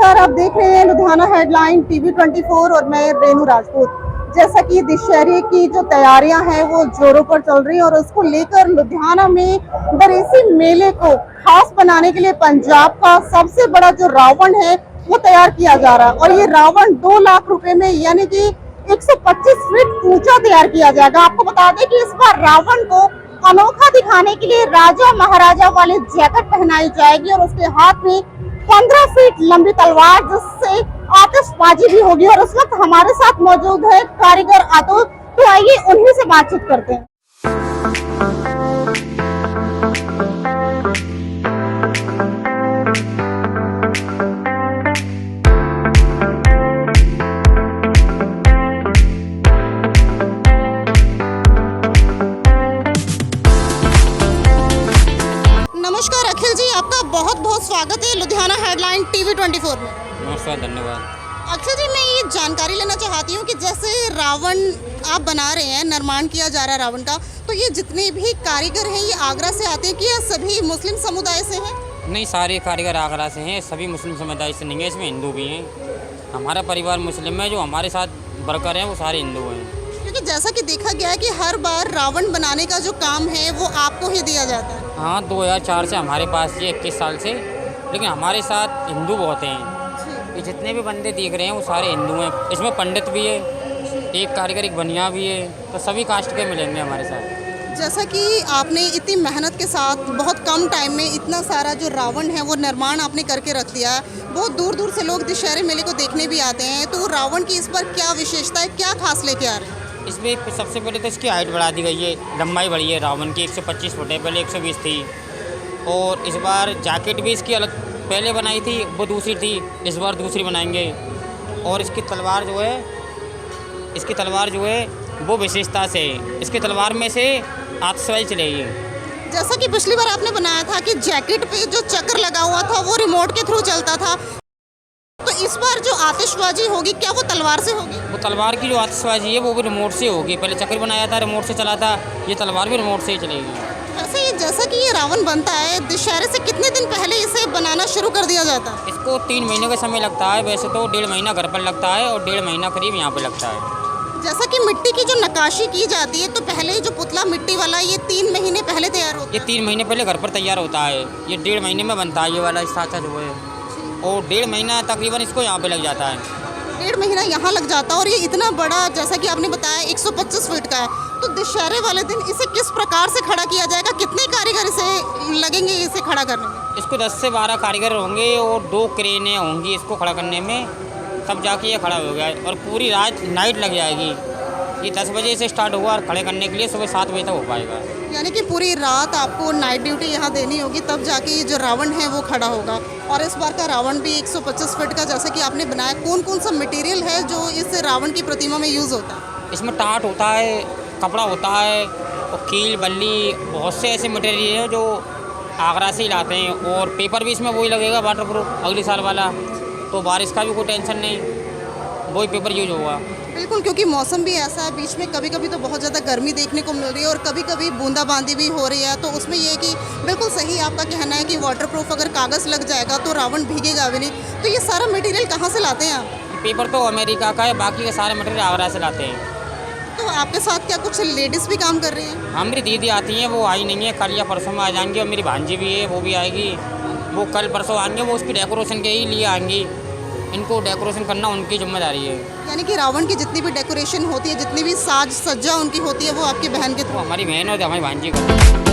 नमस्कार, आप देख रहे हैं लुधियाना हेडलाइन टीवी 24 और मैं रेनू राजपूत। जैसा कि दशहरे की जो तैयारियां हैं वो जोरों पर चल रही हैं और उसको लेकर लुधियाना में दरेसी मेले को खास बनाने के लिए पंजाब का सबसे बड़ा जो रावण है वो तैयार किया जा रहा है और ये रावण 2 लाख रुपए में यानी कि 125 फीट ऊंचा तैयार किया जाएगा। आपको बता दें कि इस बार रावण को अनोखा दिखाने के लिए राजा महाराजा वाली जैकेट पहनाई जाएगी और उसके हाथ में 15 फीट लंबी तलवार जिससे आतिशबाजी भी होगी। और उस वक्त हमारे साथ मौजूद है कारीगर अतुल, तो आइए उन्हीं से बातचीत करते हैं। नमस्कार अखिल जी, आपका बहुत बहुत स्वागत है लुधियाना हेडलाइन टीवी 24 में। नमस्कार, धन्यवाद। अक्षय जी, मैं ये जानकारी लेना चाहती हूँ कि जैसे रावण आप बना रहे हैं, निर्माण किया जा रहा है रावण का, तो ये जितने भी कारीगर हैं ये आगरा से आते हैं कि या सभी मुस्लिम समुदाय से हैं? नहीं, सारे कारीगर आगरा से हैं, सभी मुस्लिम समुदाय से नहीं है, इसमें हिंदू भी हैं। हमारा परिवार मुस्लिम है, जो हमारे साथ वर्कर हैं वो सारे हिंदू हैं। क्योंकि जैसा कि देखा गया है कि हर बार रावण बनाने का जो काम है वो आपको ही दिया जाता है। हाँ, 2004 से हमारे पास ये 21 साल से, लेकिन हमारे साथ हिंदू बहुत हैं। ये जितने भी बंदे देख रहे हैं वो सारे हिंदू हैं। इसमें पंडित भी है, एक कारीगर, एक बनिया भी है, तो सभी कास्ट के मिलेंगे हमारे साथ। जैसा कि आपने इतनी मेहनत के साथ बहुत कम टाइम में इतना सारा जो रावण है वो निर्माण आपने करके रख दिया है, बहुत दूर दूर से लोग दशहरे मेले को देखने भी आते हैं, तो रावण की इस पर क्या विशेषता है, क्या खास लेके आ रहे हैं? इसमें सबसे पहले तो इसकी हाइट बढ़ा दी गई है, लंबाई बढ़ी है। रावण की 125 फुट है, पहले 120 थी। और इस बार जैकेट भी इसकी अलग पहले बनाई थी, वो दूसरी थी, इस बार दूसरी बनाएंगे। और इसकी तलवार जो है वो विशेषता से है, इसकी तलवार में से आतिशबाजी चलेगी। जैसा कि पिछली बार आपने बनाया था कि जैकेट पे जो चक्र लगा हुआ था वो रिमोट के थ्रू चलता था, तो इस बार जो आतिशबाजी होगी क्या वो तलवार से होगी? वो तलवार की जो आतिशबाजी है वो भी रिमोट से होगी। पहले चक्र बनाया था, रिमोट से चला था, ये तलवार भी रिमोट से ही चलेगी। ऐसे ही जैसा कि ये रावण बनता है, दशहरे से कितने दिन पहले इसे बनाना शुरू कर दिया जाता है? इसको 3 महीने का समय लगता है। वैसे तो 1.5 महीना घर पर लगता है और 1.5 महीना करीब यहाँ पर लगता है। जैसा कि मिट्टी की जो नक्काशी की जाती है, तो पहले जो पुतला मिट्टी वाला ये 3 महीने पहले तैयार होता है? ये 3 महीने पहले घर पर तैयार होता है। ये 1.5 महीने में बनता है ये वाला साँचा जो है, और 1.5 महीना तकरीबन इसको यहाँ पे लग जाता है। 1.5 महीना यहाँ लग जाता है। और ये इतना बड़ा, जैसा कि आपने बताया 125 फीट का है, तो दशहरे वाले दिन इसे किस प्रकार से खड़ा किया जाएगा? कितने कारीगर इसे लगेंगे इसे खड़ा करने में? इसको 10 से 12 कारीगर होंगे और 2 क्रेनें होंगी इसको खड़ा करने में, तब जाके ये खड़ा हो गया। और पूरी रात नाइट लग जाएगी। ये 10 बजे से स्टार्ट होगा और खड़े करने के लिए सुबह 7 बजे तक हो पाएगा। यानी कि पूरी रात आपको नाइट ड्यूटी यहाँ देनी होगी, तब जाके ये जो रावण है वो खड़ा होगा। और इस बार का रावण भी 125 फीट का जैसे कि आपने बनाया, कौन कौन सा मटेरियल है जो इस रावण की प्रतिमा में यूज़ होता है? इसमें टाट होता है, कपड़ा होता है, और कील, बल्ली, बहुत से ऐसे मटेरियल हैं जो आगरा से ही लाते हैं। और पेपर भी इसमें वही लगेगा, वाटरप्रूफ, अगले साल वाला, तो बारिश का भी कोई टेंशन नहीं, वही पेपर यूज होगा। बिल्कुल, क्योंकि मौसम भी ऐसा है, बीच में कभी कभी तो बहुत ज़्यादा गर्मी देखने को मिल रही है और कभी कभी बूंदाबांदी भी हो रही है, तो उसमें ये है कि बिल्कुल सही आपका कहना है कि वाटरप्रूफ अगर कागज़ लग जाएगा तो रावण भीगेगा भी नहीं। तो ये सारा मटेरियल कहाँ से लाते हैं आप? पेपर तो अमेरिका का है, बाकी के सारे मटेरियल आगरा से लाते हैं। तो आपके साथ क्या कुछ लेडीज़ भी काम कर रही हैं? हाँ, मेरी दीदी आती हैं, वो आई नहीं है, कल या परसों में आ जाएंगी। और मेरी भांजी भी है, वो भी आएगी, वो कल परसों आएंगे। वो उसकी डेकोरेशन के ही लिए आएंगी, इनको डेकोरेशन करना उनकी जिम्मेदारी है। यानी कि रावण की जितनी भी डेकोरेशन होती है, जितनी भी साज सज्जा उनकी होती है, वो आपकी बहन के वो थ्रू? हमारी बहन और हमारी भांजी को।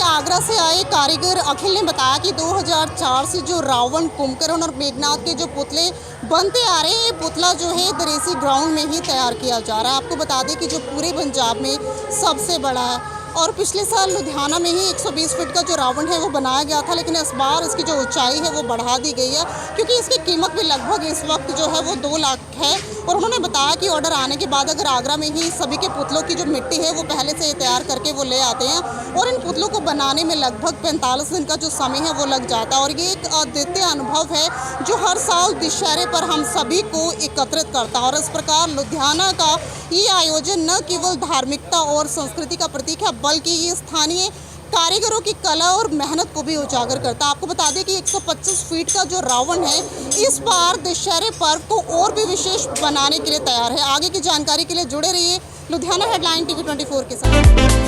आगरा से आए कारीगर अखिल ने बताया कि 2004 से जो रावण, कुंभकर्ण और मेघनाथ के जो पुतले बनते आ रहे हैं, ये पुतला जो है दरेसी ग्राउंड में ही तैयार किया जा रहा है। आपको बता दें कि जो पूरे पंजाब में सबसे बड़ा है और पिछले साल लुधियाना में ही 120 फीट का जो रावण है वो बनाया गया था, लेकिन इस बार इसकी जो ऊंचाई है वो बढ़ा दी गई है, क्योंकि इसकी कीमत भी लगभग इस वक्त जो है वो 2 लाख है। और उन्होंने बताया कि ऑर्डर आने के बाद अगर आगरा में ही सभी के पुतलों की जो मिट्टी है वो पहले से तैयार करके वो ले आते हैं, और इन पुतलों को बनाने में लगभग 45 दिन का जो समय है वो लग जाता है। और ये एक अद्वितीय अनुभव है जो हर साल दशहरे पर हम सभी को एकत्रित करता है। और इस प्रकार लुधियाना का ये आयोजन न केवल धार्मिकता और संस्कृति का प्रतीक है, बल्कि ये स्थानीय कारीगरों की कला और मेहनत को भी उजागर करता है। आपको बता दें कि 125 फीट का जो रावण है इस बार दशहरे पर्व को और भी विशेष बनाने के लिए तैयार है। आगे की जानकारी के लिए जुड़े रहिए लुधियाना हेडलाइन TV 24 के साथ।